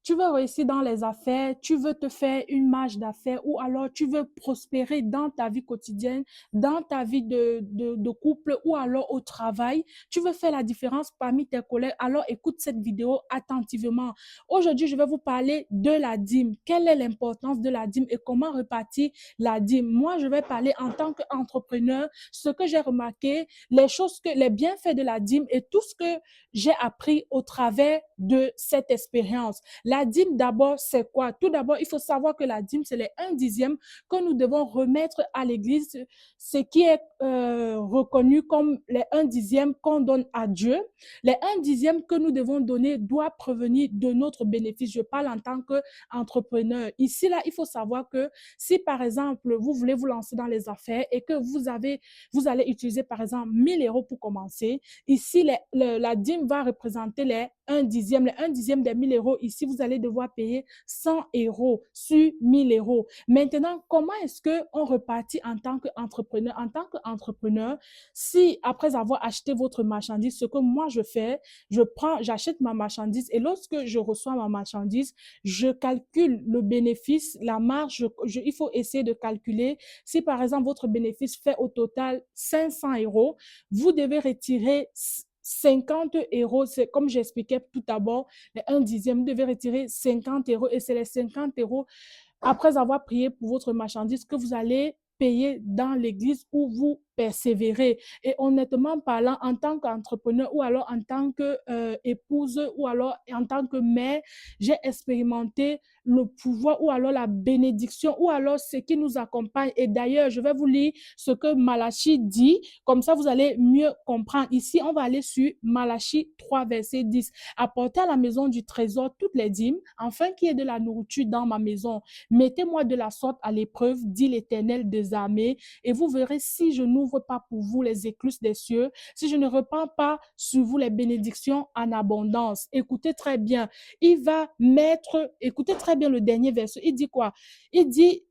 Tu veux réussir dans les affaires, tu veux te faire une marge d'affaires ou alors tu veux prospérer dans ta vie quotidienne, dans ta vie de couple ou alors au travail. Tu veux faire la différence parmi tes collègues, alors écoute cette vidéo attentivement. Aujourd'hui, je vais vous parler de la dîme. Quelle est l'importance de la dîme et comment repartir la dîme? Moi, je vais parler en tant qu'entrepreneur, ce que j'ai remarqué, les bienfaits de la dîme et tout ce que j'ai appris au travers de cette expérience. La dîme, d'abord, c'est quoi? Tout d'abord, il faut savoir que la dîme, c'est les 1/10 que nous devons remettre à l'église, ce qui est reconnu comme les 1/10 qu'on donne à Dieu. Les 1/10 que nous devons donner doit provenir de notre bénéfice. Je parle en tant qu'entrepreneur. Ici, là, il faut savoir que si, par exemple, vous voulez vous lancer dans les affaires et que vous allez utiliser, par exemple, 1 000 € pour commencer, ici, la dîme va représenter les 1/10. Les 1/10 des 1 000 € ici, vous allez devoir payer 100 € sur 1 000 €. Maintenant, comment est-ce qu'on repartit en tant qu'entrepreneur? En tant qu'entrepreneur, si après avoir acheté votre marchandise, ce que moi je fais, j'achète ma marchandise et lorsque je reçois ma marchandise, je calcule le bénéfice, la marge, il faut essayer de calculer. Si par exemple votre bénéfice fait au total 500 €, vous devez retirer 50 €, c'est comme j'expliquais tout d'abord, les 1/10, vous devez retirer 50 € et c'est les 50 € après avoir prié pour votre marchandise que vous allez payer dans l'église où vous persévérer. Et honnêtement parlant, en tant qu'entrepreneur ou alors en tant qu'épouse ou alors en tant que mère, j'ai expérimenté le pouvoir ou alors la bénédiction ou alors ce qui nous accompagne. Et d'ailleurs, je vais vous lire ce que Malachie dit, comme ça vous allez mieux comprendre. Ici, on va aller sur Malachie 3, verset 10. Apportez à la maison du trésor toutes les dîmes, afin qu'il y ait de la nourriture dans ma maison. Mettez-moi de la sorte à l'épreuve, dit l'Éternel des armées, et vous verrez si je n'ouvre pas pour vous les écluses des cieux, si je ne repends pas sur vous les bénédictions en abondance. Écoutez très bien. Écoutez très bien le dernier verset. Il dit quoi? Il dit,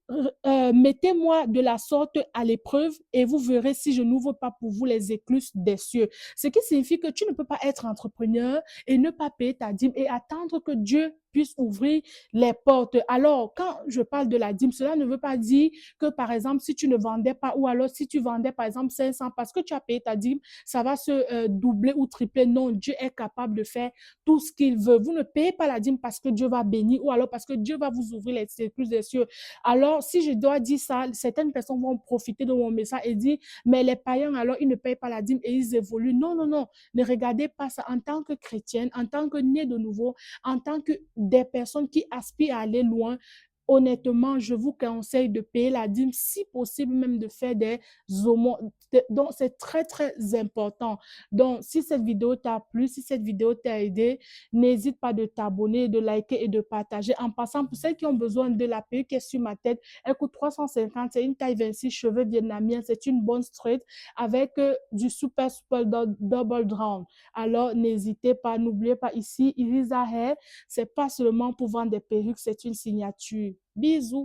mettez-moi de la sorte à l'épreuve et vous verrez si je n'ouvre pas pour vous les écluses des cieux. Ce qui signifie que tu ne peux pas être entrepreneur et ne pas payer ta dîme et attendre que Dieu puisse ouvrir les portes. Alors, quand je parle de la dîme, cela ne veut pas dire que, par exemple, si tu ne vendais pas ou alors si tu vendais, par exemple, 500 parce que tu as payé ta dîme, ça va se doubler ou tripler. Non, Dieu est capable de faire tout ce qu'il veut. Vous ne payez pas la dîme parce que Dieu va bénir ou alors parce que Dieu va vous ouvrir les écluses des cieux. Alors, si je dois dire ça, certaines personnes vont profiter de mon message et dire, mais les païens, alors, ils ne payent pas la dîme et ils évoluent. Non, non, non. Ne regardez pas ça en tant que chrétienne, en tant que né de nouveau, en tant que des personnes qui aspirent à aller loin. Honnêtement, je vous conseille de payer la dîme, si possible même de faire des aumônes. Donc, c'est très, très important. Donc, si cette vidéo t'a plu, si cette vidéo t'a aidé, n'hésite pas de t'abonner, de liker et de partager. En passant, pour celles qui ont besoin de la perruque qui est sur ma tête, elle coûte 350, c'est une taille 26 cheveux vietnamiens, c'est une bonne straight avec du super super double drown. Alors, n'hésitez pas, n'oubliez pas ici, Irisa Hair, c'est pas seulement pour vendre des perruques, c'est une signature. Bisous.